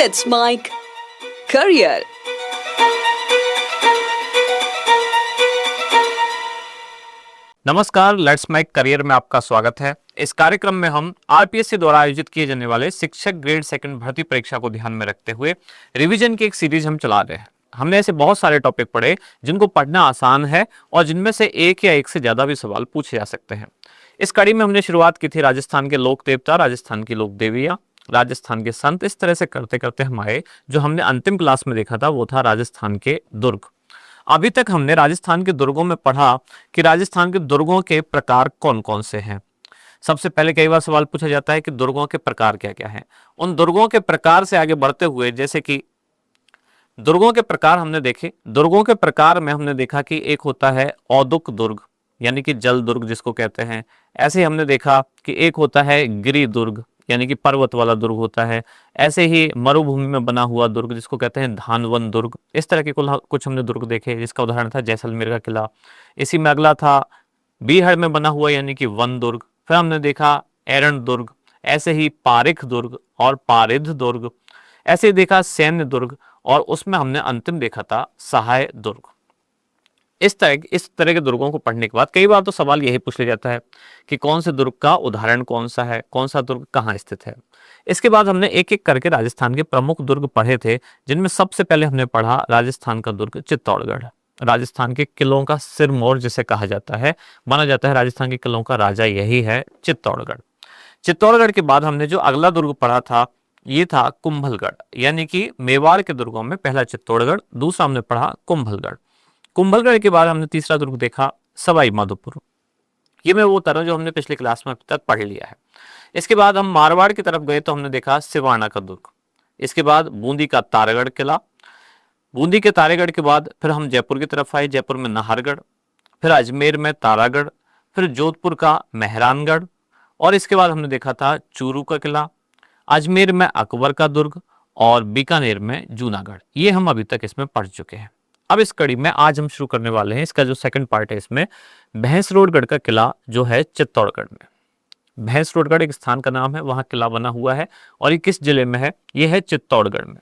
Let's Mike Career. नमस्कार, let's make career में आपका स्वागत है। इस कार्यक्रम में हम आरपीएससी द्वारा आयोजित किए जाने वाले शिक्षक ग्रेड सेकंड भर्ती परीक्षा को ध्यान में रखते हुए रिवीजन की एक सीरीज हम चला रहे हैं। हमने ऐसे बहुत सारे टॉपिक पढ़े जिनको पढ़ना आसान है और जिनमें से एक या एक से ज्यादा भी सवाल पूछे जा सकते हैं। इस कड़ी में हमने शुरुआत की थी राजस्थान के लोक देवता, राजस्थान की लोक देवियां, राजस्थान के संत। इस तरह से करते करते हम आए, जो हमने अंतिम क्लास में देखा था वो था राजस्थान के दुर्ग। अभी तक हमने राजस्थान के दुर्गों में पढ़ा कि राजस्थान के दुर्गों के प्रकार कौन कौन से हैं। सबसे पहले कई बार सवाल पूछा जाता है कि दुर्गों के प्रकार क्या क्या हैं। उन दुर्गों के प्रकार से आगे बढ़ते हुए, जैसे कि दुर्गों के प्रकार हमने देखे, दुर्गों के प्रकार में हमने देखा कि एक होता है औदुक दुर्ग, यानी कि जल दुर्ग जिसको कहते हैं। ऐसे ही हमने देखा कि एक होता है गिरि दुर्ग, यानी कि पर्वत वाला दुर्ग होता है। ऐसे ही मरुभूमि में बना हुआ दुर्ग जिसको कहते हैं धानवन दुर्ग। इस तरह के कुछ हमने दुर्ग देखे, जिसका उदाहरण था जैसलमेर का किला। इसी में अगला था बीहड़ में बना हुआ, यानी कि वन दुर्ग। फिर हमने देखा एरन दुर्ग, ऐसे ही पारिख दुर्ग और पारिध दुर्ग। ऐसे ही देखा सैन्य दुर्ग, और उसमें हमने अंतिम देखा था सहाय दुर्ग। इस तरह के दुर्गों को पढ़ने के बाद कई बार तो सवाल यही पूछ लिया जाता है कि कौन से दुर्ग का उदाहरण कौन सा है, कौन सा दुर्ग कहाँ स्थित है। इसके बाद हमने एक एक करके राजस्थान के प्रमुख दुर्ग पढ़े थे, जिनमें सबसे पहले हमने पढ़ा राजस्थान का दुर्ग चित्तौड़गढ़। राजस्थान के किलों का सिरमौर जिसे कहा जाता है, माना जाता है राजस्थान के किलों का राजा यही है चित्तौड़गढ़। चित्तौड़गढ़ के बाद हमने जो अगला दुर्ग पढ़ा था ये था कुंभलगढ़, यानी कि मेवाड़ के दुर्गों में पहला चित्तौड़गढ़, दूसरा हमने पढ़ा कुंभलगढ़। कुंभलगढ़ के बाद हमने तीसरा दुर्ग देखा सवाई माधोपुर। ये मैं वो तरह जो हमने पिछले क्लास में अब तक पढ़ लिया है। इसके बाद हम मारवाड़ की तरफ गए तो हमने देखा सिवाना का दुर्ग। इसके बाद बूंदी का तारागढ़ किला। बूंदी के तारागढ़ के बाद फिर हम जयपुर की तरफ आए, जयपुर में नाहरगढ़, फिर अजमेर में तारागढ़, फिर जोधपुर का मेहरानगढ़, और इसके बाद हमने देखा था चूरू का किला, अजमेर में अकबर का दुर्ग, और बीकानेर में जूनागढ़। ये हम अभी तक इसमें पढ़ चुके हैं। अब इस कड़ी में आज हम शुरू करने वाले हैं इसका जो सेकंड पार्ट है, इसमें भैंसरोडगढ़ का किला जो है चित्तौड़गढ़ में। भैंसरोडगढ़ एक स्थान का नाम है, वहां किला बना हुआ है, और ये किस जिले में है? ये है चित्तौड़गढ़ में।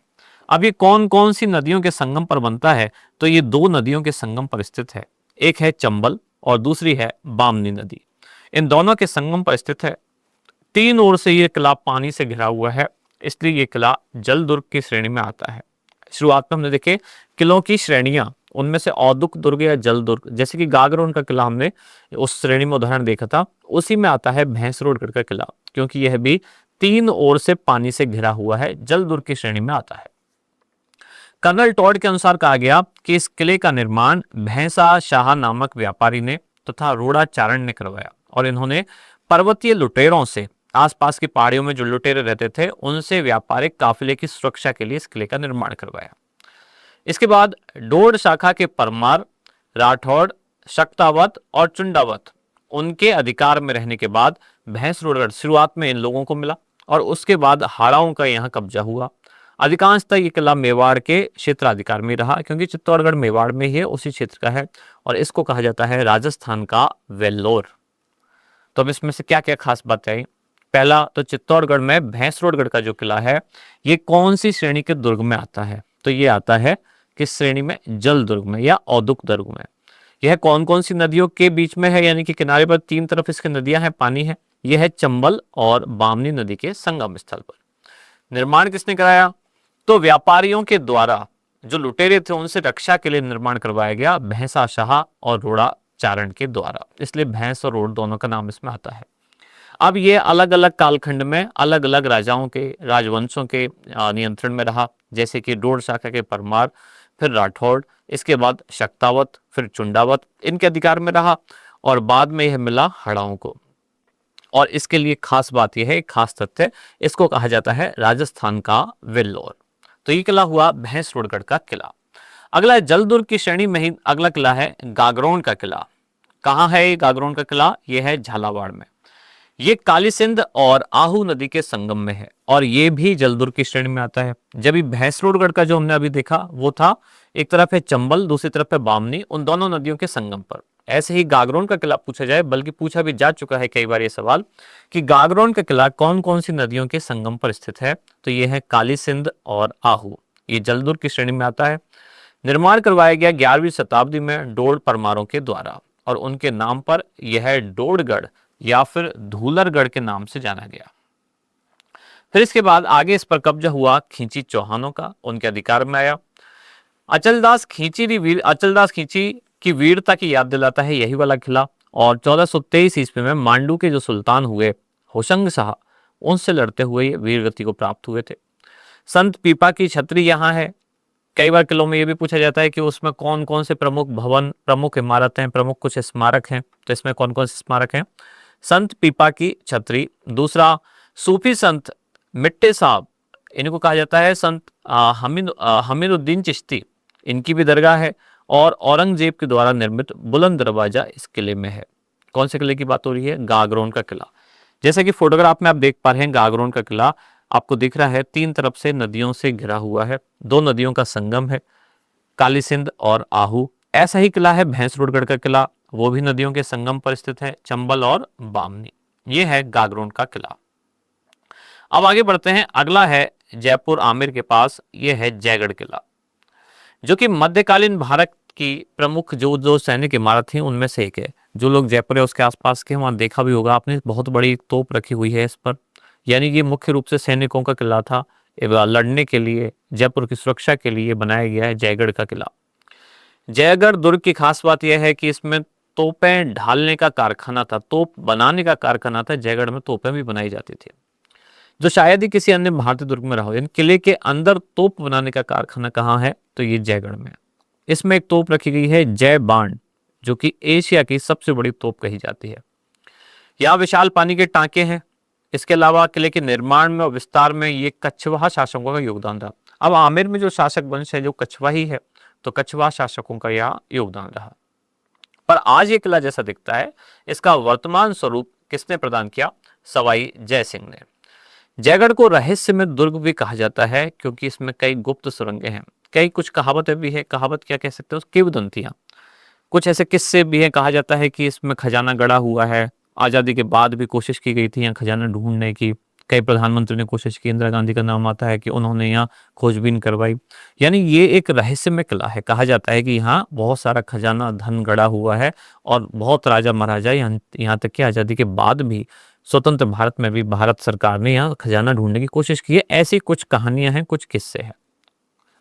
अब ये कौन कौन सी नदियों के संगम पर बनता है? तो ये दो नदियों के संगम पर स्थित है। एक है चंबल और दूसरी है बामनी नदी। इन दोनों के संगम पर स्थित है। तीन ओर से ये किला पानी से घिरा हुआ है, इसलिए ये किला जल दुर्ग की श्रेणी में आता है। शुरुआत में हमने देखे किलों की श्रेणियां, उनमें से औदुक दुर्ग या जल दुर्ग, जैसे कि गागरोन का किला हमने उस श्रेणी में उदाहरण देखा था, उसी में आता है भैंसरोडगढ़ का किला, क्योंकि यह भी तीन ओर से पानी से घिरा हुआ है, जल दुर्ग की श्रेणी में आता है। कर्नल टॉड के अनुसार कहा गया कि इस किले का निर्माण भैंसा शाह नामक व्यापारी ने तथा रोड़ाचारण ने करवाया, और इन्होंने पर्वतीय लुटेरों से, आसपास की पहाड़ियों में जो लुटेरे रहते थे उनसे व्यापारिक काफिले की सुरक्षा के लिए इस किले का निर्माण करवाया। इसके बाद डोड शाखा के परमार, राठौड़, शक्तावत और चुंडावत उनके अधिकार में रहने के बाद भैंसरोडगढ़ शुरुआत में इन लोगों को मिला, और उसके बाद हाड़ाओं का यहाँ कब्जा हुआ। अधिकांशतः ये किला मेवाड़ के क्षेत्राधिकार में रहा, क्योंकि चित्तौड़गढ़ मेवाड़ में ही है, उसी क्षेत्र का है, और इसको कहा जाता है राजस्थान का वेल्लोर। तो अब इसमें से क्या क्या खास बात आई? पहला तो चित्तौड़गढ़ में भैंसरोडगढ़ का जो किला है ये कौन सी श्रेणी के दुर्ग में आता है? तो ये आता है किस श्रेणी में? जल दुर्ग में या औदुक दुर्ग में। यह कौन कौन सी नदियों के बीच में है? यानी कि किनारे पर तीन तरफ इसके नदियां हैं, पानी है। यह है चंबल और बामनी नदी के संगम स्थल पर। निर्माण किसने कराया? तो व्यापारियों के द्वारा, जो लुटेरे थे उनसे रक्षा के लिए निर्माण करवाया गया भैंसा शाह और रोड़ा चारण के द्वारा, इसलिए भैंस और रोड दोनों का नाम इसमें आता है। अब ये अलग अलग कालखंड में अलग अलग राजाओं के, राजवंशों के नियंत्रण में रहा, जैसे कि डोड शाखा के परमार, फिर राठौड़, इसके बाद शक्तावत, फिर चुंडावत इनके अधिकार में रहा, और बाद में यह मिला हड़ाओं को। और इसके लिए खास बात यह है, खास तथ्य, इसको कहा जाता है राजस्थान का वेल्लोर। तो ये किला हुआ भैंसरोडगढ़ का किला। अगला जल दुर्ग की श्रेणी में ही अगला किला है गागरोन का किला। कहाँ है ये गागरोन का किला? यह है झालावाड़ में। ये काली सिंध और आहू नदी के संगम में है, और ये भी जल दुर्ग की श्रेणी में आता है। जब भैंसरोडगढ़ का जो हमने अभी देखा वो था, एक तरफ है चंबल, दूसरी तरफ है बामनी, उन दोनों नदियों के संगम पर। ऐसे ही गागरोन का किला पूछा जाए, बल्कि पूछा भी जा चुका है कई बार ये सवाल कि गागरोन का किला कौन कौन सी नदियों के संगम पर स्थित है, तो ये है काली सिंध और आहू। ये जलदुर्ग की श्रेणी में आता है। निर्माण करवाया गया 11वीं शताब्दी में डोड परमारों के द्वारा और उनके नाम पर यह डोडगढ़ या फिर धूलरगढ़ के नाम से जाना गया। फिर इसके बाद आगे इस पर कब्जा हुआ खींची चौहानों का, उनके अधिकार में आया। अचलदास खींची की वीरता की याद दिलाता है यही वाला किला। और 1423 ईस्वी में मांडू के जो सुल्तान हुए होशंग शाह, उनसे लड़ते हुए ये वीरगति को प्राप्त हुए थे। संत पीपा की छतरी यहाँ है। कई बार किलों में ये भी पूछा जाता है कि उसमें कौन कौन से प्रमुख भवन, प्रमुख इमारतें, प्रमुख कुछ स्मारक हैं, तो इसमें कौन कौन से स्मारक हैं? संत पीपा की छतरी। दूसरा, सूफी संत मिट्टे साहब, इनको कहा जाता है संत हमीदुद्दीन चिश्ती, इनकी भी दरगाह है। और औरंगजेब के द्वारा निर्मित बुलंद दरवाजा इस किले में है। कौन से किले की बात हो रही है? गागरोन का किला। जैसे कि फोटोग्राफ में आप देख पा रहे हैं, गागरोन का किला आपको दिख रहा है, 3 तरफ से नदियों से घिरा हुआ है, 2 नदियों का संगम है, काली सिंध और आहू। ऐसा ही किला है भैंसरोडगढ़ का किला, वो भी नदियों के संगम पर स्थित है, चंबल और बामनी। ये है गागरोन का किला। अब आगे बढ़ते हैं, अगला है जयपुर आमेर के पास, ये है जयगढ़ किला, जो कि मध्यकालीन भारत की प्रमुख जो जो सैनिक इमारत थी उनमें से एक है। जो लोग जयपुर है उसके आसपास के, वहां देखा भी होगा आपने, बहुत बड़ी तोप रखी हुई है इस पर। यानी ये मुख्य रूप से सैनिकों का किला था, लड़ने के लिए, जयपुर की सुरक्षा के लिए बनाया गया है जयगढ़ का किला। जयगढ़ दुर्ग की खास बात यह है कि इसमें तोपें ढालने का कारखाना था, तोप बनाने का कारखाना था। जयगढ़ में तोपें भी बनाई जाती थी, जो शायद ही किसी अन्य भारतीय दुर्ग में रहा हो। किले के अंदर तोप बनाने का कारखाना कहाँ है? तो ये जयगढ़ में। इसमें एक तोप रखी गई है जय बाण, जो कि एशिया की सबसे बड़ी तोप कही जाती है। यहाँ विशाल पानी के टांके हैं। इसके अलावा किले के निर्माण में और विस्तार में ये कछवाहा शासकों का योगदान रहा। अब आमेर में जो शासक वंश है जो कछवा ही है, तो कछवाहा शासकों का यहाँ योगदान रहा। पर आज ये किला जैसा दिखता है, इसका वर्तमान स्वरूप किसने प्रदान किया? सवाई जय सिंह ने। जयगढ़ को रहस्यमय दुर्ग भी कहा जाता है, क्योंकि इसमें कई गुप्त सुरंगें हैं, कई कुछ कहावतें भी है। कहावत क्या कह सकते हो? किंवदंतियां। कुछ ऐसे किस्से भी हैं। कहा जाता है कि इसमें खजाना गड़ा हुआ है। आज़ादी के बाद भी कोशिश की गई थी यहाँ खजाना ढूंढने की। कई प्रधानमंत्री ने कोशिश की, इंदिरा गांधी का नाम आता है कि उन्होंने यहाँ खोजबीन करवाई। यानी ये एक रहस्यमय किला है। कहा जाता है कि यहाँ बहुत सारा खजाना धन गड़ा हुआ है और बहुत राजा महाराजा, यहाँ तक कि आज़ादी के बाद भी, स्वतंत्र भारत में भी भारत सरकार ने यहाँ खजाना ढूंढने की कोशिश की है। ऐसी कुछ कहानियां हैं, कुछ किस्से हैं।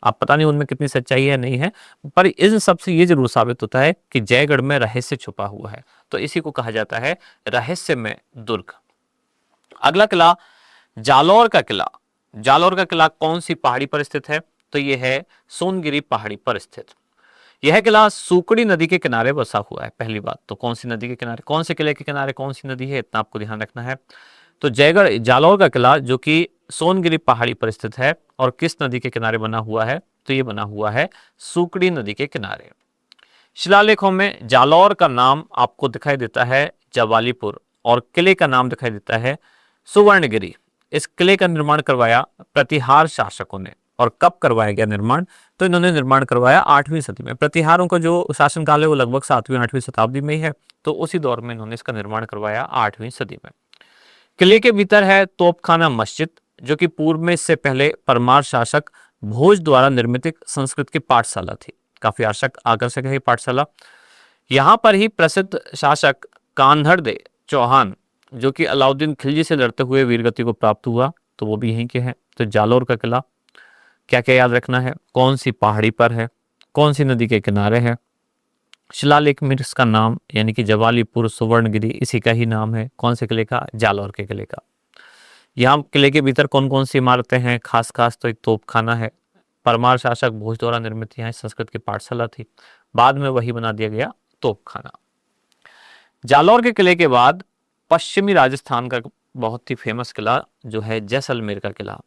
आप पता नहीं उनमें कितनी सच्चाई है नहीं है, पर इन सबसे ये जरूर साबित होता है कि जयगढ़ में रहस्य छुपा हुआ है। तो इसी को कहा जाता है रहस्यमय दुर्ग। अगला किला जालौर का किला। जालौर का किला कौन सी पहाड़ी पर स्थित है? तो यह है सोनगिरी पहाड़ी पर स्थित। यह किला सूकड़ी नदी के किनारे बसा हुआ है। पहली बात तो कौन सी नदी के किनारे, कौन से किले के किनारे कौन सी नदी है, इतना आपको ध्यान रखना है। तो जयगढ़ जालौर का किला जो कि सोनगिरी पहाड़ी पर स्थित है और किस नदी के किनारे बना हुआ है? तो ये बना हुआ है सूकड़ी नदी के किनारे। शिलालेखों में जालौर का नाम आपको दिखाई देता है जवालीपुर और किले का नाम दिखाई देता है सुवर्णगिरी। इस किले का निर्माण करवाया प्रतिहार शासकों ने। और कब करवाया गया निर्माण? तो इन्होंने निर्माण करवाया 8वीं सदी में। प्रतिहारों का जो शासनकाल है वो लगभग 7वीं 8वीं शताब्दी में ही है, तो उसी दौर में इन्होंने इसका निर्माण करवाया 8वीं सदी में। किले के भीतर है तोपखाना मस्जिद, जो कि पूर्व में इससे पहले परमार शासक भोज द्वारा निर्मित एक संस्कृत की पाठशाला थी। काफी आकर्षक है ये पाठशाला। यहाँ पर ही प्रसिद्ध शासक कान्हड़दे चौहान, जो कि अलाउद्दीन खिलजी से लड़ते हुए वीरगति को प्राप्त हुआ, तो वो भी यहीं के हैं। तो जालौर का किला क्या क्या याद रखना है? कौन सी पहाड़ी पर है, कौन सी नदी के किनारे है, शिलालेख में इसका नाम यानी कि जवालीपुर सुवर्णगिरी इसी का ही नाम है। कौन से किले का? जालौर के किले का। यहाँ किले के भीतर कौन कौन सी इमारतें हैं? खास तो एक तोपखाना है। परमार शासक भोज द्वारा निर्मित यहाँ संस्कृत की पाठशाला थी, बाद में वही बना दिया गया तोपखाना। जालौर के किले के बाद पश्चिमी राजस्थान का बहुत ही फेमस किला जो है जैसलमेर का किला।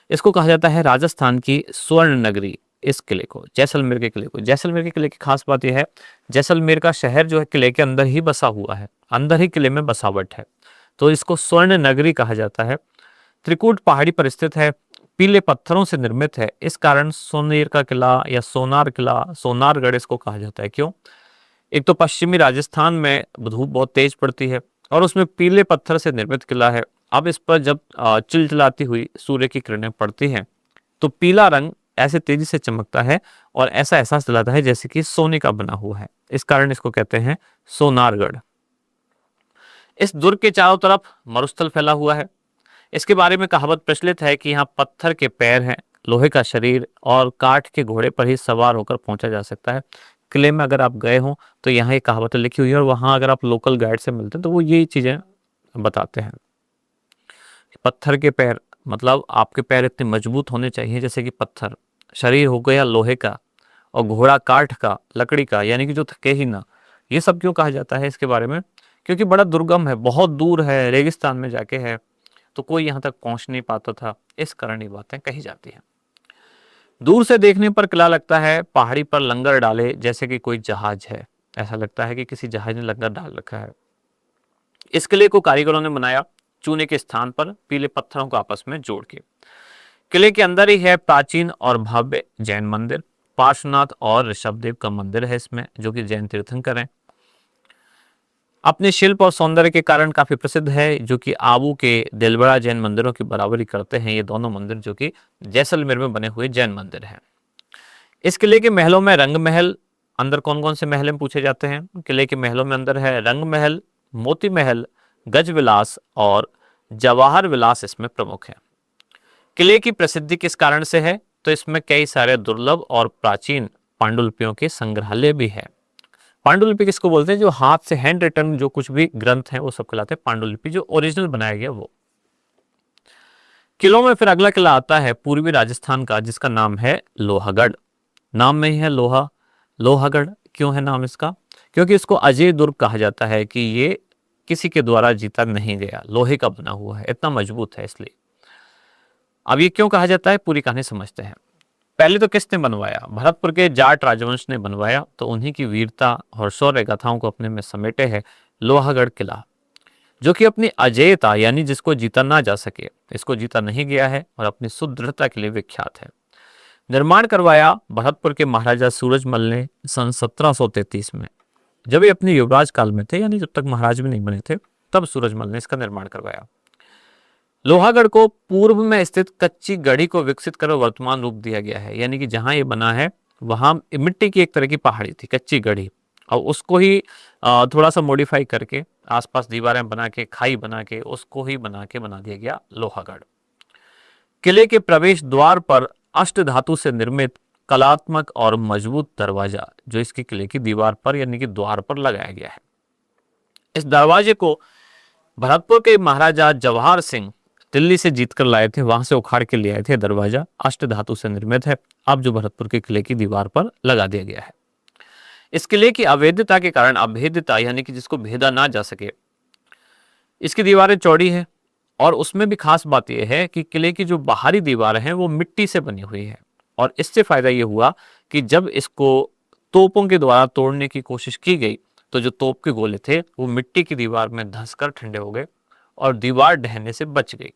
इसको कहा जाता है राजस्थान की स्वर्ण नगरी। इस किले को, जैसलमेर के किले को, जैसलमेर के किले की खास बात यह है, जैसलमेर का शहर जो है किले के अंदर ही बसा हुआ है, अंदर ही किले में बसावट है, तो इसको स्वर्ण नगरी कहा जाता है। त्रिकूट पहाड़ी पर स्थित है, पीले पत्थरों से निर्मित है, इस कारण सोनेर का किला या सोनार किला, सोनारगढ़ इसको कहा जाता है। क्यों? एक तो पश्चिमी राजस्थान में धूप बहुत तेज पड़ती है और उसमें पीले पत्थर से निर्मित किला है। अब इस पर जब चिलचिलाती हुई सूर्य की किरणें पड़ती हैं तो पीला रंग ऐसे तेजी से चमकता है और ऐसा एहसास दिलाता है जैसे कि सोने का बना हुआ है। इस कारण इसको कहते हैं सोनारगढ़। इस दुर्ग के चारों तरफ मरुस्थल फैला हुआ है। इसके बारे में कहावत प्रचलित है कि यहाँ पत्थर के पैर हैं, लोहे का शरीर और काठ के घोड़े पर ही सवार होकर पहुंचा जा सकता है। किले में अगर आप गए हो तो यहाँ ये कहावतें लिखी हुई है और वहाँ अगर आप लोकल गाइड से मिलते हैं तो वो यही चीजें बताते हैं। पत्थर के पैर मतलब आपके पैर इतने मजबूत होने चाहिए जैसे कि पत्थर, शरीर हो गया लोहे का और घोड़ा काठ का, लकड़ी का, यानी कि जो थके ही ना। ये सब क्यों कहा जाता है इसके बारे में? क्योंकि बड़ा दुर्गम है, बहुत दूर है, रेगिस्तान में जाके है, तो कोई यहाँ तक पहुंच नहीं पाता था। इस कारण ये बातें कही जाती हैं। दूर से देखने पर किला लगता है पहाड़ी पर लंगर डाले जैसे कि कोई जहाज है। ऐसा लगता है कि किसी जहाज ने लंगर डाल रखा है। इस किले को कारीगरों ने बनाया चूने के स्थान पर पीले पत्थरों को आपस में जोड़ के। किले के अंदर ही है प्राचीन और भव्य जैन मंदिर। पार्श्वनाथ और ऋषभदेव का मंदिर है इसमें, जो कि जैन तीर्थंकर हैं। अपने शिल्प और सौंदर्य के कारण काफी प्रसिद्ध है, जो कि आबू के दिलबड़ा जैन मंदिरों की बराबरी करते हैं। ये दोनों मंदिर जो कि जैसलमेर में बने हुए जैन मंदिर हैं। इस किले के महलों में रंग महल, अंदर कौन कौन से महल पूछे जाते हैं? किले के महलों में अंदर है रंग महल, मोती महल, गज विलास और जवाहर विलास इसमें प्रमुख है। किले की प्रसिद्धि किस कारण से है? तो इसमें कई सारे दुर्लभ और प्राचीन पांडुलिपियों के संग्रहालय भी है। पांडुलिपि किसको बोलते हैं? जो हाथ से हैंड रिटन जो कुछ भी ग्रंथ है वो सब कहलाते हैं पांडुलिपि, जो ओरिजिनल बनाया गया वो। किलों में फिर अगला किला आता है पूर्वी राजस्थान का, जिसका नाम है लोहागढ़। नाम में ही है लोहा। लोहागढ़ क्यों है नाम इसका? क्योंकि इसको अजय दुर्ग कहा जाता है कि ये किसी के द्वारा जीता नहीं गया, लोहे का बना हुआ है, इतना मजबूत है इसलिए। अब ये क्यों कहा जाता है, पूरी कहानी समझते हैं। पहले तो किसने बनवाया? भरतपुर के जाट राजवंश ने बनवाया, तो उन्हीं की वीरता और शौर्य गाथाओं को अपने में समेटे है लोहागढ़ किला, जो कि अपनी अजेयता यानी जिसको जीता ना जा सके, इसको जीता नहीं गया है और अपनी सुदृढ़ता के लिए विख्यात है। निर्माण करवाया भरतपुर के महाराजा सूरजमल ने सन 1733 में, जब ये अपने युवराज काल में थे, यानी जब तक महाराज भी नहीं बने थे, तब सूरजमल ने इसका निर्माण करवाया। लोहागढ़ को पूर्व में स्थित कच्ची गढ़ी को विकसित कर वर्तमान रूप दिया गया है, यानी कि जहां ये बना है वहां मिट्टी की एक तरह की पहाड़ी थी, कच्ची गढ़ी, और उसको ही थोड़ा सा मॉडिफाई करके आसपास दीवारें बना के, खाई बना के, उसको ही बना दिया गया लोहागढ़। किले के प्रवेश द्वार पर अष्ट धातु से निर्मित कलात्मक और मजबूत दरवाजा, जो इसके किले की दीवार पर यानी कि द्वार पर लगाया गया है। इस दरवाजे को भरतपुर के महाराजा जवाहर सिंह दिल्ली से जीतकर लाए थे, वहां से उखाड़ के ले आए थे। दरवाजा अष्ट धातु से निर्मित है, अब जो भरतपुर के किले की दीवार पर लगा दिया गया है। इस किले की अवैधता के कारण अभेद्यता यानी कि जिसको भेदा ना जा सके, इसकी दीवारें चौड़ी है और उसमें भी खास बात यह है कि किले की जो बाहरी दीवारें हैं वो मिट्टी से बनी हुई है। और इससे फायदा ये हुआ कि जब इसको तोपों के द्वारा तोड़ने की कोशिश की गई तो जो तोप के गोले थे वो मिट्टी की दीवार में धंसकर ठंडे हो गए और दीवार ढहने से बच गई।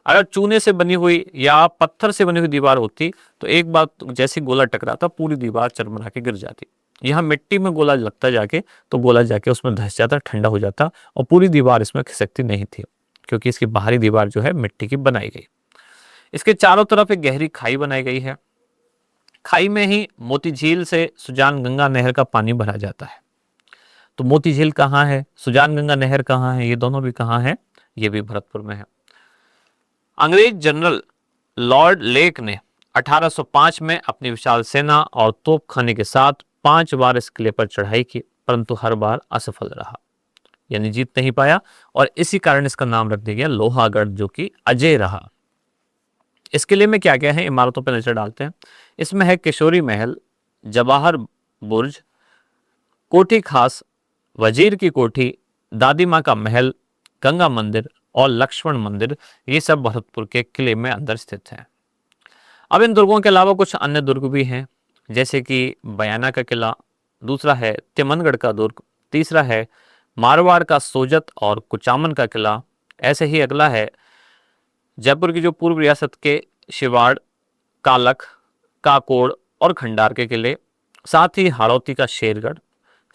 अगर चूने से बनी हुई या पत्थर से बनी हुई दीवार होती तो एक बार जैसे गोला टकराता पूरी दीवार चरमरा के गिर जाती। यहाँ मिट्टी में गोला लगता जाके तो गोला जाके उसमें धंस जाता, ठंडा हो जाता और पूरी दीवार इसमें खिसकती नहीं थी, क्योंकि इसकी बाहरी दीवार जो है मिट्टी की बनाई गई। इसके चारों तरफ एक गहरी खाई बनाई गई है। खाई में ही मोती झील से सुजान गंगा नहर का पानी भरा जाता है। तो मोती झील कहाँ है, सुजान गंगा नहर कहाँ है, ये दोनों भी कहाँ है? ये भी भरतपुर में है। अंग्रेज जनरल लॉर्ड लेक ने 1805 में अपनी विशाल सेना और तोपखाने के साथ 5 बार इस किले पर चढ़ाई की, परंतु हर बार असफल रहा, यानी जीत नहीं पाया, और इसी कारण इसका नाम रख दिया गया लोहागढ़, जो कि अजय रहा। इस किले में क्या क्या है, इमारतों पर नजर डालते हैं। इसमें है किशोरी महल, जवाहर बुर्ज, कोठी खास, वजीर की कोठी, दादी माँ का महल, गंगा मंदिर और लक्ष्मण मंदिर, ये सब भरतपुर के किले में अंदर स्थित हैं। अब इन दुर्गों के अलावा कुछ अन्य दुर्ग भी हैं, जैसे कि बयाना का किला, दूसरा है तिमनगढ़ का दुर्ग, तीसरा है मारवाड़ का सोजत और कुचामन का किला। ऐसे ही अगला है जयपुर की जो पूर्व रियासत के शिवाड़, कालख, काकोड़ और खंडार के किले, साथ ही हाड़ौती का शेरगढ़,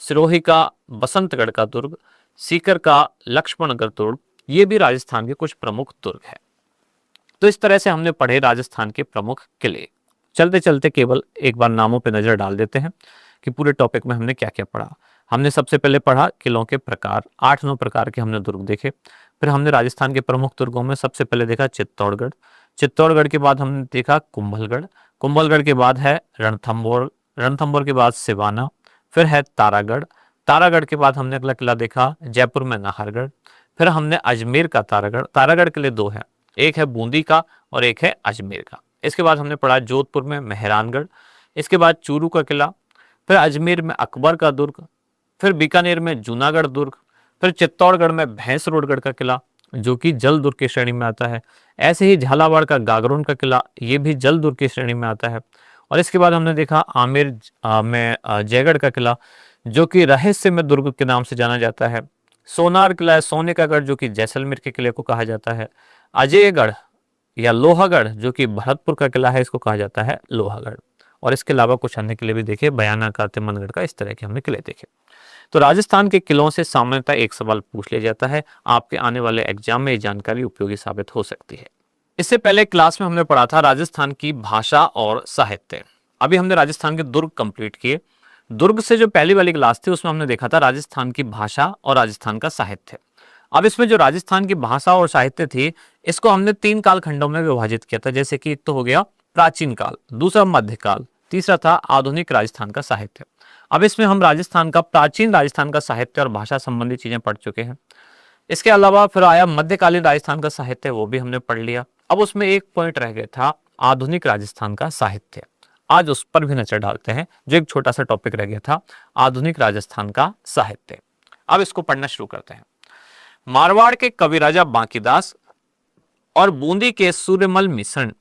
सिरोही का बसंतगढ़ का दुर्ग, सीकर का लक्ष्मणगढ़ दुर्ग, ये भी राजस्थान के कुछ प्रमुख दुर्ग है। तो इस तरह से हमने पढ़े राजस्थान के प्रमुख किले। चलते चलते केवल एक बार नामों पे नजर डाल देते हैं कि पूरे टॉपिक में हमने क्या क्या पढ़ा। हमने सबसे पहले पढ़ा किलों के प्रकार, 8-9 प्रकार के हमने दुर्ग देखे। फिर हमने राजस्थान के प्रमुख दुर्गों में सबसे पहले देखा चित्तौड़गढ़। चित्तौड़गढ़ के बाद हमने देखा कुंभलगढ़। कुंभलगढ़ के बाद है रणथंभौर। रणथंभौर के बाद सिवाना। फिर है तारागढ़। तारागढ़ के बाद हमने अगला किला देखा जयपुर में नाहरगढ़। फिर हमने अजमेर का तारागढ़। तारागढ़ किले दो हैं, एक है बूंदी का और एक है अजमेर का। इसके बाद हमने पढ़ा जोधपुर में मेहरानगढ़। इसके बाद चूरू का किला। फिर अजमेर में अकबर का दुर्ग। फिर बीकानेर में जूनागढ़ दुर्ग। फिर चित्तौड़गढ़ में भैंसरोडगढ़ का किला जो कि जल दुर्ग की श्रेणी में आता है। ऐसे ही झालावाड़ का गागरोन का किला, ये भी जल दुर्ग की श्रेणी में आता है। और इसके बाद हमने देखा आमेर में जयगढ़ का किला जो कि रहस्यमय दुर्ग के नाम से जाना जाता है। सोनार किला है, सोने का गढ़ जो कि जैसलमेर के किले को कहा जाता है। अजयगढ़ या लोहागढ़ जो कि भरतपुर का किला है, इसको कहा जाता है लोहागढ़। और इसके अलावा कुछ अन्य किले भी देखे, बयाना का, तिमनगढ़ का, इस तरह के हमने किले देखे। तो राजस्थान के किलों से सामान्यतः एक सवाल पूछ लिया जाता है, आपके आने वाले एग्जाम में ये जानकारी उपयोगी साबित हो सकती है। इससे पहले क्लास में हमने पढ़ा था राजस्थान की भाषा और साहित्य। अभी हमने राजस्थान के दुर्ग कंप्लीट किए। दुर्ग से जो पहली वाली क्लास थी उसमें हमने देखा था राजस्थान की भाषा और राजस्थान का साहित्य। अब इसमें जो राजस्थान की भाषा और साहित्य थी इसको हमने 3 कालखंडों में विभाजित किया था। जैसे कि एक तो हो गया प्राचीन काल, दूसरा मध्यकाल, तीसरा था आधुनिक राजस्थान का साहित्य। अब इसमें हम राजस्थान का, प्राचीन राजस्थान का साहित्य और भाषा संबंधी चीजें पढ़ चुके हैं। इसके अलावा फिर आया मध्यकालीन राजस्थान का साहित्य, वो भी हमने पढ़ लिया। अब उसमें एक पॉइंट रह गया था आधुनिक राजस्थान का साहित्य। आज उस पर भी नजर डालते हैं, जो एक छोटा सा टॉपिक रह गया था, आधुनिक राजस्थान का साहित्य। अब इसको पढ़ना शुरू करते हैं। मारवाड़ के कविराजा बांकीदास और बूंदी के सूर्यमल मिश्रण,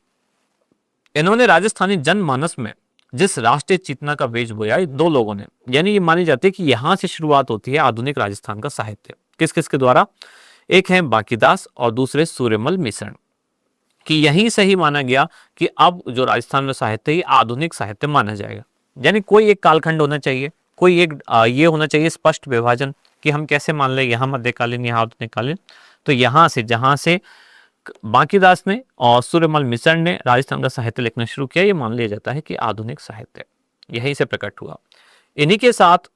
इन्होंने राजस्थानी जनमानस में जिस राष्ट्रीय चेतना का बीज बोया, 2 लोगों ने, यानी ये मानी जाती है कि यहां से शुरुआत होती है आधुनिक राजस्थान का साहित्य। किस किस के द्वारा? एक है बांकीदास और दूसरे सूर्यमल मिश्रण, कि यहीं से ही माना गया कि अब जो राजस्थान में साहित्य है आधुनिक साहित्य माना जाएगा। यानी कोई एक कालखंड होना चाहिए, कोई एक ये होना चाहिए स्पष्ट विभाजन कि हम कैसे मान लें यहाँ मध्यकालीन, यहाँ आधुनिककालीन। तो यहाँ से, जहां से बांकीदास ने और सूर्यमल मिश्रण ने राजस्थान का साहित्य लिखना शुरू किया, ये मान लिया जाता है कि आधुनिक साहित्य यहीं से प्रकट हुआ। इन्हीं के साथ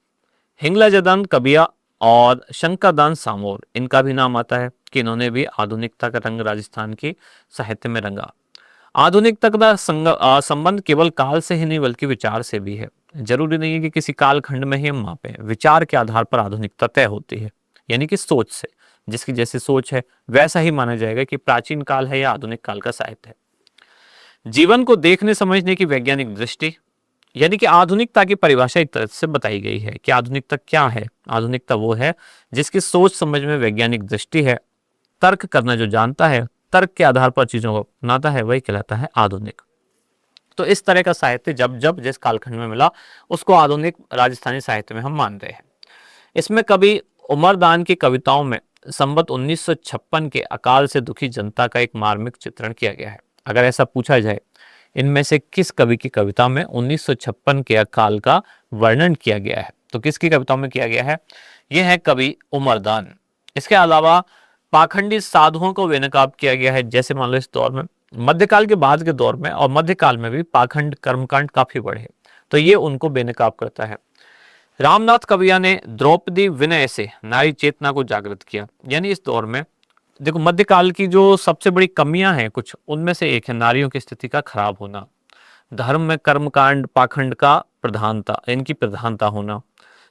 हिंगला जदन कबिया और शंकरदान सामोर, इनका भी नाम आता है कि इन्होंने भी आधुनिकता का रंग राजस्थान की साहित्य में रंगा। आधुनिकता का संबंध केवल काल से ही नहीं बल्कि विचार से भी है। जरूरी नहीं है कि किसी कालखंड में ही हम मापे, विचार के आधार पर आधुनिकता तय होती है, यानी कि सोच से, जिसकी जैसी सोच है वैसा ही माना जाएगा कि प्राचीन काल है या आधुनिक काल का साहित्य है। जीवन को देखने समझने की वैज्ञानिक दृष्टि, यानी कि आधुनिकता की परिभाषा एक तरह से बताई गई है कि आधुनिकता क्या है। आधुनिकता वो है जिसकी सोच समझ में वैज्ञानिक दृष्टि है, तर्क करना जो जानता है, तर्क के आधार पर चीजों को अपनाता है, वही कहलाता है आधुनिक। तो इस तरह का साहित्य जब जब जिस कालखंड में मिला उसको आधुनिक राजस्थानी साहित्य में हम मान रहे हैं। इसमें कवि उमरदान की कविताओं में संवत 1956 के अकाल से दुखी जनता का एक मार्मिक चित्रण किया गया है। अगर ऐसा पूछा जाए इनमें से किस कवि की कविता में 1956 के अकाल का वर्णन किया गया है, तो किसकी कविताओं में किया गया है? यह है कवि उमरदान। इसके अलावा पाखंडी साधुओं को बेनकाब किया गया है। जैसे मान लो इस दौर में, मध्यकाल के बाद के दौर में और मध्यकाल में भी पाखंड कर्मकांड काफी बढ़े, तो ये उनको बेनकाब करता है। रामनाथ कविया ने द्रौपदी विनय से नारी चेतना को जागृत किया। यानी इस दौर में देखो, मध्यकाल की जो सबसे बड़ी कमियां हैं कुछ, उनमें से एक है नारियों की स्थिति का खराब होना, धर्म में कर्मकांड पाखंड का प्रधानता, इनकी प्रधानता होना,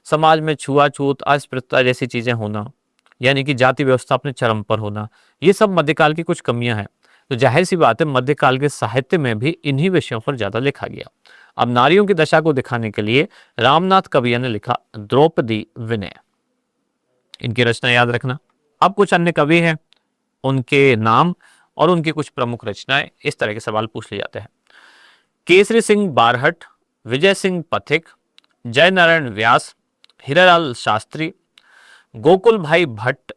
समाज में छुआछूत अस्पृश्यता जैसी चीजें होना, यानी कि जाति व्यवस्था अपने चरम पर होना, ये सब मध्यकाल की कुछ कमियां हैं। तो जाहिर सी बात है मध्यकाल के साहित्य में भी इन्हीं विषयों पर ज्यादा लिखा गया। अब नारियों की दशा को दिखाने के लिए रामनाथ कविया ने लिखा द्रौपदी विनय। इनकी रचना याद रखना। अब कुछ अन्य कवि हैं, उनके नाम और उनकी कुछ प्रमुख रचनाएं, इस तरह के सवाल पूछ लिए जाते हैं। केसरी सिंह बारहट, विजय सिंह पथिक, जय नारायण व्यास, हीरालाल शास्त्री, गोकुल भाई भट्ट,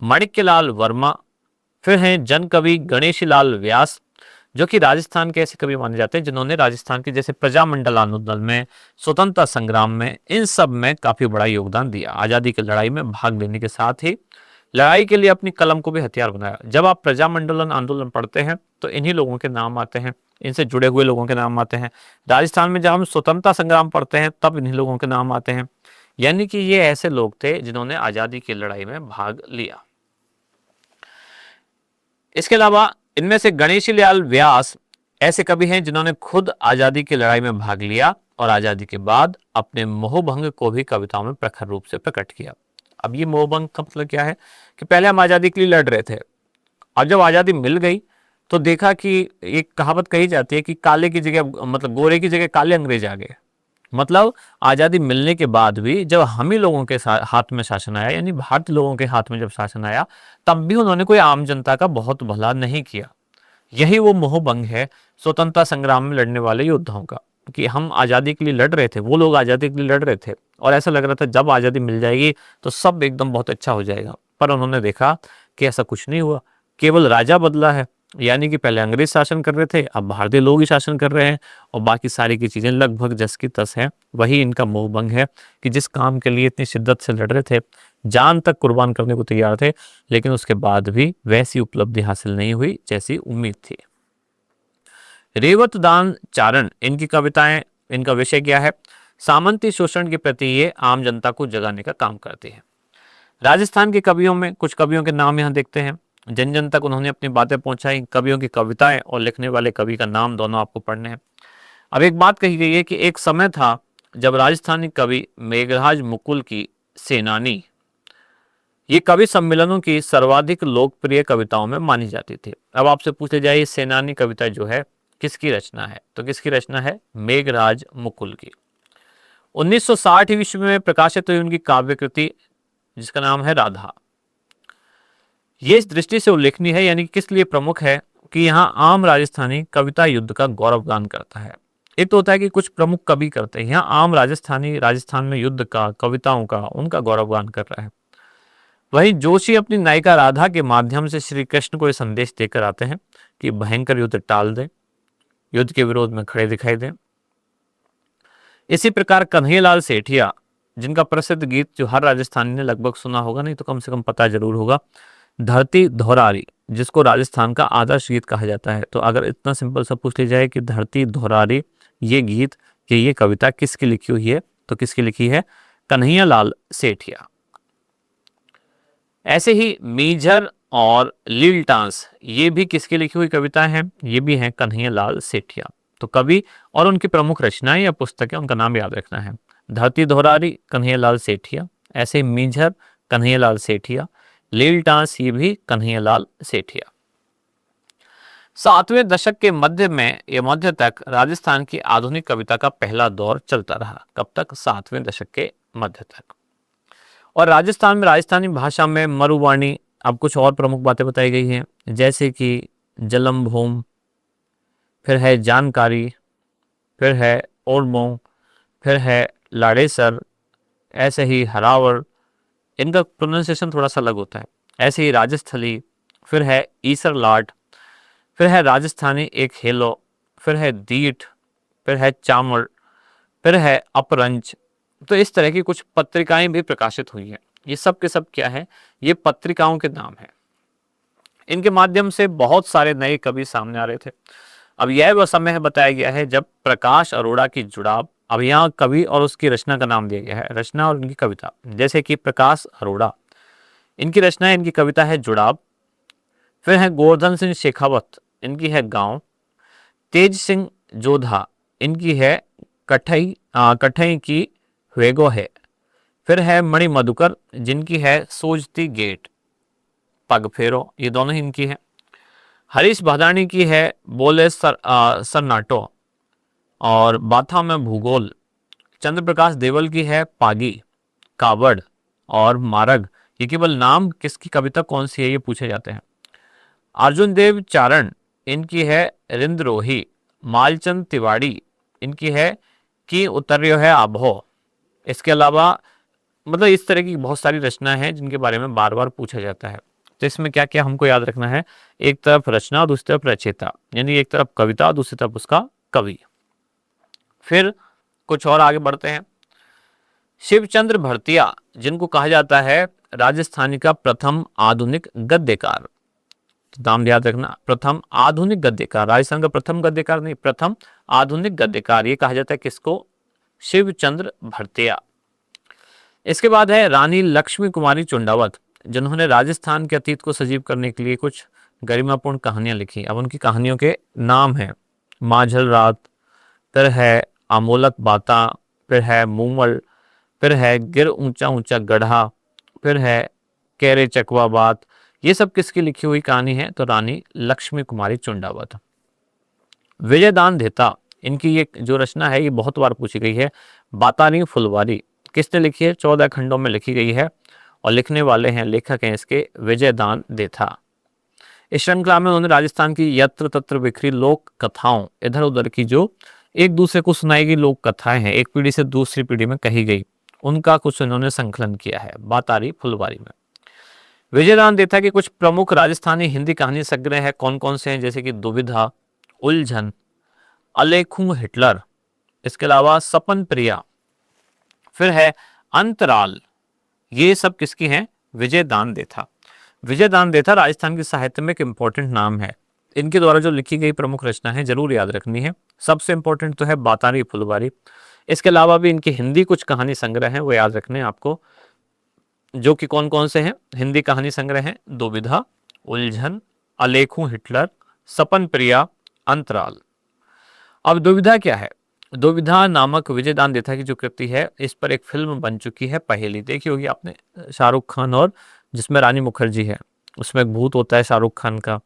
माणिक्यलाल वर्मा, फिर हैं जन कवि गणेशीलाल व्यास, जो कि राजस्थान के ऐसे कवि माने जाते हैं जिन्होंने राजस्थान के जैसे प्रजामंडल आंदोलन में, स्वतंत्रता संग्राम में, इन सब में काफी बड़ा योगदान दिया। आजादी की लड़ाई में भाग लेने के साथ ही लड़ाई के लिए अपनी कलम को भी हथियार बनाया। जब आप प्रजामंडलन आंदोलन पढ़ते हैं तो इन्हीं लोगों के नाम आते हैं, इनसे जुड़े हुए लोगों के नाम आते हैं। राजस्थान में जब हम स्वतंत्रता संग्राम पढ़ते हैं तब इन्हीं लोगों के नाम आते हैं। यानी कि ये ऐसे लोग थे जिन्होंने आजादी की लड़ाई में भाग लिया। इसके अलावा इनमें से गणेशी लाल व्यास ऐसे कवि हैं जिन्होंने खुद आजादी की लड़ाई में भाग लिया और आजादी के बाद अपने मोहभंग को भी कविताओं में प्रखर रूप से प्रकट किया। अब ये मोहभंग का मतलब क्या है कि पहले हम आजादी के लिए लड़ रहे थे, और जब आजादी मिल गई तो देखा कि एक कहावत कही जाती है कि काले की जगह, मतलब गोरे की जगह काले अंग्रेज आ गए। मतलब आजादी मिलने के बाद भी जब हम ही लोगों के हाथ में शासन आया, यानी भारतीय लोगों के हाथ में जब शासन आया, तब भी उन्होंने कोई आम जनता का बहुत भला नहीं किया। यही वो मोहभंग है स्वतंत्रता संग्राम में लड़ने वाले योद्धाओं का, कि हम आजादी के लिए लड़ रहे थे, वो लोग आजादी के लिए लड़ रहे थे और ऐसा लग रहा था जब आजादी मिल जाएगी तो सब एकदम बहुत अच्छा हो जाएगा। पर उन्होंने देखा कि ऐसा कुछ नहीं हुआ, केवल राजा बदला है। यानी कि पहले अंग्रेज शासन कर रहे थे, अब भारतीय लोग ही शासन कर रहे हैं, और बाकी सारी की चीजें लगभग जस की तस हैं। वही इनका मोहभंग है कि जिस काम के लिए इतनी शिद्दत से लड़ रहे थे, जान तक कुर्बान करने को तैयार थे, लेकिन उसके बाद भी वैसी उपलब्धि हासिल नहीं हुई जैसी उम्मीद थी। रेवतदान चारण इनकी कविताएं, इनका विषय क्या है? सामंती शोषण के प्रति ये आम जनता को जगाने का काम करती है। राजस्थान के कवियों में कुछ कवियों के नाम यहाँ देखते हैं, जन जन तक उन्होंने अपनी बातें पहुंचाई। कवियों की कविताएं और लिखने वाले कवि का नाम दोनों आपको पढ़ने हैं। अब एक बात कही गई है कि एक समय था जब राजस्थानी कवि मेघराज मुकुल की सेनानी ये कवि सम्मेलनों की सर्वाधिक लोकप्रिय कविताओं में मानी जाती थी। अब आपसे पूछे जाए सेनानी कविता जो है किसकी रचना है, तो किसकी रचना है? मेघराज मुकुल की। 1960 ईस्वी में प्रकाशित हुई उनकी काव्य कृति जिसका नाम है राधा। ये इस दृष्टि से उल्लेखनीय है, यानी किस लिए प्रमुख है कि यहाँ आम राजस्थानी कविता युद्ध का गौरवगान करता है। एक तो होता है कि कुछ प्रमुख कवि करते हैं, यहाँ आम राजस्थानी राजस्थान में युद्ध का, कविताओं का, उनका गौरवगान कर रहा है। वहीं जोशी अपनी नायिका राधा के माध्यम से श्री कृष्ण को यह संदेश देकर आते हैं कि भयंकर युद्ध टाल दें, युद्ध के विरोध में खड़े दिखाई दें। इसी प्रकार कन्हैयालाल सेठिया, जिनका प्रसिद्ध गीत जो हर राजस्थानी ने लगभग सुना होगा, नहीं तो कम से कम पता जरूर होगा, धरती धोरारी, जिसको राजस्थान का आदर्श गीत कहा जाता है। तो अगर इतना सिंपल सा पूछ लिया जाए कि धरती धोरारी ये गीत, कि ये कविता किसकी लिखी हुई है, तो किसकी लिखी है? कन्हैयालाल सेठिया। ऐसे ही मीझर और लील टांस ये भी किसकी लिखी हुई कविता है? ये भी है कन्हैयालाल सेठिया। तो कवि और उनकी प्रमुख रचनाएं या पुस्तकें, उनका नाम याद रखना है। धरती धोरारी कन्हैयालाल सेठिया, ऐसे मीझर कन्हैयालाल सेठिया, लील टांस ये भी कन्हैयालाल सेठिया। 7वें दशक के मध्य में या मध्य तक राजस्थान की आधुनिक कविता का पहला दौर चलता रहा। कब तक? 7वें दशक के मध्य तक। और राजस्थान में राजस्थानी भाषा में मरुवाणी, अब कुछ और प्रमुख बातें बताई गई हैं, जैसे कि जलम भूम, फिर है जानकारी, फिर है ओरमो, फिर है लाड़ेसर, ऐसे ही हरावर, इनका प्रोनाउंसिएशन थोड़ा सा अलग होता है। ऐसे ही राजस्थली, फिर है ईसर लाट, फिर है राजस्थानी एक हेलो, फिर है दीठ, फिर है चामड़, फिर है अपरंच। तो इस तरह की कुछ पत्रिकाएं भी प्रकाशित हुई हैं। ये सब के सब क्या है? ये पत्रिकाओं के नाम है। इनके माध्यम से बहुत सारे नए कवि सामने आ रहे थे। अब यह वह समय है, बताया गया है, जब प्रकाश अरोड़ा की जुड़ाव, अब यहाँ कवि और उसकी रचना का नाम दिया गया है, रचना और इनकी कविता। जैसे कि प्रकाश अरोड़ा, इनकी रचना है, इनकी कविता है जुड़ाव। फिर है गोवर्धन सिंह शेखावत, इनकी है गांव। तेज सिंह जोधा, इनकी है कठई की वेगो है। फिर है मणि मधुकर, जिनकी है सूझती गेट, पग फेरो, ये दोनों ही इनकी है। हरीश भादानी की है बोले सरनाटो और बाथा में भूगोल। चंद्र प्रकाश देवल की है पागी, कावड़ और मारग। ये केवल नाम, किसकी कविता कौन सी है ये पूछे जाते हैं। अर्जुन देव चारण, इनकी है रिंद्रोही। मालचंद तिवाड़ी, इनकी है कि उतर्यो है आबहो। इसके अलावा मतलब इस तरह की बहुत सारी रचना है जिनके बारे में बार बार पूछा जाता है। तो इसमें क्या क्या हमको याद रखना है, एक तरफ रचना और दूसरी तरफ रचयिता, यानी एक तरफ कविता और दूसरी तरफ उसका कवि। फिर कुछ और आगे बढ़ते हैं। शिवचंद्र भरतिया, जिनको कहा जाता है राजस्थानी का प्रथम आधुनिक गद्यकार, तो नाम याद रखना, प्रथम आधुनिक गद्यकार, राजस्थान का प्रथम गद्यकार नहीं, प्रथम आधुनिक गद्यकार, ये कहा जाता है किसको, शिवचंद्र भरतिया। इसके बाद है रानी लक्ष्मी कुमारी चुंडावत, जिन्होंने राजस्थान के अतीत को सजीव करने के लिए कुछ गरिमापूर्ण कहानियां लिखी। अब उनकी कहानियों के नाम हैं माझल रात, फिर है आमोलक बाता, फिर है मूमल, फिर है गिर ऊंचा ऊंचा गढ़ा, फिर है केरे चकवा बात। ये सब किसकी लिखी हुई कहानी है, तो रानी लक्ष्मी कुमारी चुंडावत। विजयदान देता, इनकी ये जो रचना है ये बहुत बार पूछी गई है, बातानी फुलवारी, किसने लिखी है, 14 खंडों में लिखी गई है और लिखने वाले हैं, लेखक हैं इसके विजयदान देथा। इस श्रृंखला में उन्होंने राजस्थान की यत्र तत्र बिखरी लोक कथाओं, इधर उधर की जो एक दूसरे को सुनाई गई लोक कथाएं हैं, एक पीढ़ी से दूसरी पीढ़ी में कही गई, उनका कुछ उन्होंने संकलन किया है बातारी फुलवारी में। विजयदान देथा के कुछ प्रमुख राजस्थानी हिंदी कहानी संग्रह है, कौन कौन से हैं, जैसे कि दुविधा, उलझन, अलेखू हिटलर, इसके अलावा सपन प्रिया, फिर है अंतराल। ये सब किसकी हैं, विजयदान देथा। विजयदान देथा राजस्थान के साहित्य में एक इंपॉर्टेंट नाम है। इनके द्वारा जो लिखी गई प्रमुख रचना है जरूर याद रखनी है। सबसे इंपॉर्टेंट तो है बातारी फुलवारी। इसके अलावा भी इनकी हिंदी कुछ कहानी संग्रह हैं, वो याद रखने हैं आपको, जो कि कौन कौन से हैं हिंदी कहानी संग्रह हैं, दुविधा, उलझन, अलेखू हिटलर, सपन प्रिया, अंतराल। अब दुविधा क्या है, दुविधा नामक विजयदान देथा की जो कृति है, इस पर एक फिल्म बन चुकी है, पहेली देखी होगी आपने, शाहरुख खान, और जिसमें रानी मुखर्जी है, उसमें एक भूत होता है शाहरुख खान का,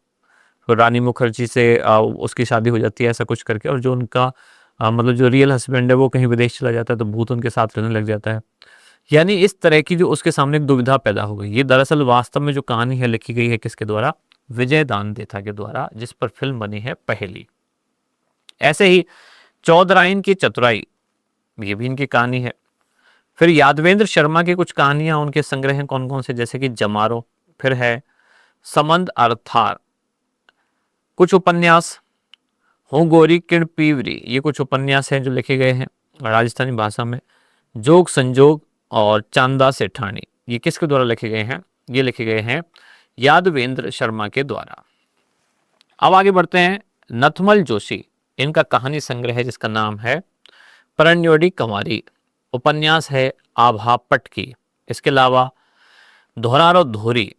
तो रानी मुखर्जी से उसकी शादी हो जाती है ऐसा कुछ करके, और जो उनका मतलब जो रियल हस्बैंड है वो कहीं विदेश चला जाता है, तो भूत उनके साथ रहने लग जाता है। यानी इस तरह की जो उसके सामने एक दुविधा पैदा हो गई। ये दरअसल वास्तव में जो कहानी है लिखी गई है किसके द्वारा, विजयदान देथा के द्वारा, जिस पर फिल्म बनी है पहेली। ऐसे ही चौधराइन की चतुराई, ये भी इनकी कहानी है। फिर यादवेंद्र शर्मा की कुछ कहानियां उनके संग्रह हैं, कौन कौन से, जैसे कि जमारो, फिर है समंद अर्थार, कुछ उपन्यास, हो गोरी किण पीवरी, ये कुछ उपन्यास हैं जो लिखे गए हैं राजस्थानी भाषा में। जोग संजोग और चांदा सेठानी, ये किसके द्वारा लिखे गए हैं, ये लिखे गए हैं यादवेंद्र शर्मा के द्वारा। अब आगे बढ़ते हैं। नथमल जोशी, इनका कहानी संग्रह है जिसका नाम है परण्योडी कंवारी, उपन्यास है आभा पट की। इसके अलावा धोरारो धोरी,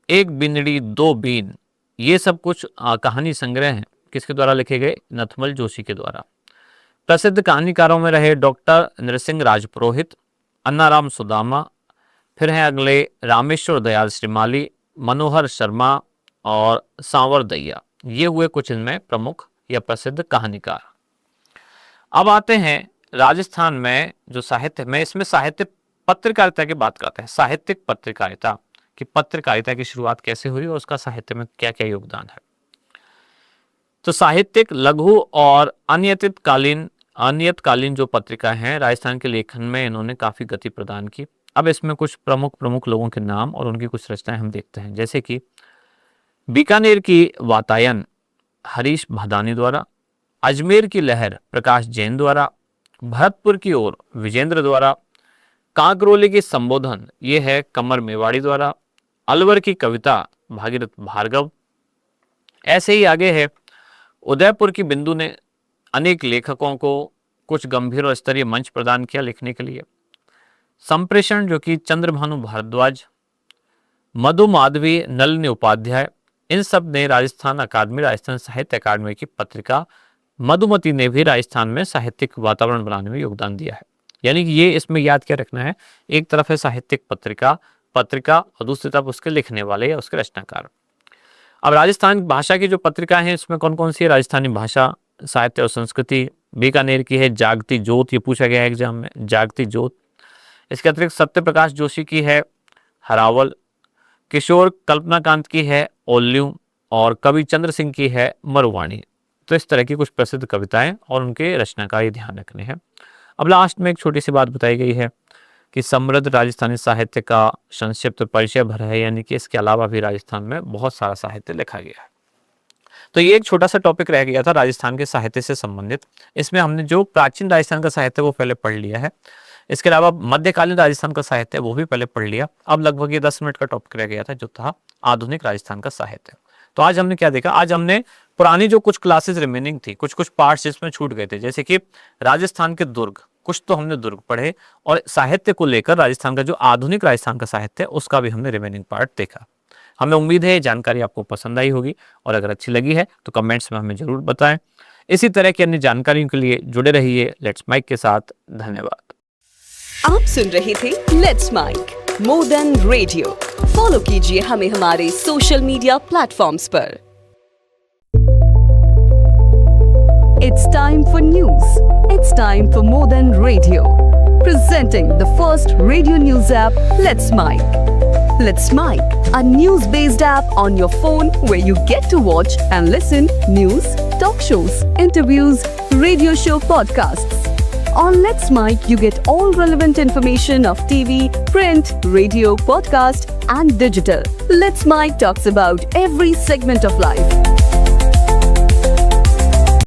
एक बिंदड़ी दो बीन, ये सब कुछ कहानी संग्रह हैं किसके द्वारा लिखे गए, नथमल जोशी के द्वारा। प्रसिद्ध कहानीकारों में रहे डॉक्टर नरसिंह राजपुरोहित, अन्नाराम सुदामा, फिर हैं अगले रामेश्वर दयाल श्रीमाली, मनोहर शर्मा और सांवर दैया, ये हुए कुछ इनमें प्रमुख या प्रसिद्ध कहानीकार। अब आते हैं राजस्थान में जो साहित्य में, इसमें साहित्य पत्रकारिता की बात करते हैं, साहित्यिक पत्रकारिता कि पत्रकारिता की शुरुआत कैसे हुई और उसका साहित्य में क्या क्या योगदान है। तो साहित्यिक, लघु और अनियतकालीन जो पत्रिका हैं राजस्थान के लेखन में इन्होंने काफी गति प्रदान की। अब इसमें कुछ प्रमुख लोगों के नाम और उनकी कुछ रचनाएं हम देखते हैं, जैसे कि बीकानेर की वातायन हरीश भादानी द्वारा, अजमेर की लहर प्रकाश जैन द्वारा, भरतपुर की ओर विजेंद्र द्वारा, कांकरोली की संबोधन ये है कमर मेवाड़ी द्वारा, अलवर की कविता भागीरथ भार्गव। ऐसे ही आगे है उदयपुर की बिंदु ने अनेक लेखकों को कुछ गंभीर और स्तरीय मंच प्रदान किया लिखने के लिए। संप्रेषण जो कि चंद्रभानु भारद्वाज, मधु माधवी, नलिनी उपाध्याय, इन सब ने राजस्थान साहित्य अकादमी की पत्रिका मधुमती ने भी राजस्थान में साहित्यिक वातावरण बनाने में योगदान दिया है। यानी कि ये इसमें याद क्या रखना है, एक तरफ है साहित्यिक पत्रिका और दूसरी तरफ उसके लिखने वाले या उसके रचनाकार। अब राजस्थान भाषा की जो पत्रिका है इसमें कौन कौन सी है, राजस्थानी भाषा साहित्य और संस्कृति, बीकानेर की है जागती ज्योत, ये पूछा गया है एग्जाम में, जागती ज्योत। इसके अतिरिक्त सत्य प्रकाश जोशी की है हरावल, किशोर कल्पनाकांत की है ओल्यूम और कवि चंद्र सिंह की है मरुवाणी। तो इस तरह की कुछ प्रसिद्ध कविताएं और उनके रचना का ये ध्यान रखने हैं। अब लास्ट में एक छोटी सी बात बताई गई है कि समृद्ध राजस्थानी साहित्य का संक्षिप्त परिचय भर है, यानी कि इसके अलावा भी राजस्थान में बहुत सारा साहित्य लिखा गया है। तो ये एक छोटा सा टॉपिक रह गया था राजस्थान के साहित्य से संबंधित। इसमें हमने जो प्राचीन राजस्थान का साहित्य वो पहले पढ़ लिया है, इसके अलावा मध्यकालीन राजस्थान का साहित्य वो भी पहले पढ़ लिया। अब लगभग ये 10 मिनट का टॉपिक रह गया था जो था आधुनिक राजस्थान का साहित्य। तो आज हमने क्या देखा, आज हमने पुरानी जो कुछ क्लासेस रिमेनिंग थी, कुछ कुछ पार्ट्स जिसमें छूट गए थे, जैसे कि राजस्थान के दुर्ग, कुछ तो हमने दुर्ग पढ़े, और साहित्य को लेकर राजस्थान का जो आधुनिक राजस्थान का साहित्य है उसका भी हमने रिमेनिंग पार्ट देखा। हमें उम्मीद है ये जानकारी आपको पसंद आई होगी, और अगर अच्छी लगी है तो कमेंट्स में हमें जरूर बताएं। इसी तरह की अन्य जानकारियों के लिए जुड़े रहिए लेट्स माइक के साथ। धन्यवाद। आप सुन रहे थे let's mike more than radio. Follow कीजिए हमें हमारे सोशल मीडिया प्लेटफॉर्म्स पर। It's time for news. It's time for more than radio. Presenting the first radio news app, Let's Mic. Let's Mic, a news-based app on your phone where you get to watch and listen news, talk shows, interviews, radio show podcasts. On Let's Mic, you get all relevant information of TV, print, radio, podcast, and digital. Let's Mic talks about every segment of life.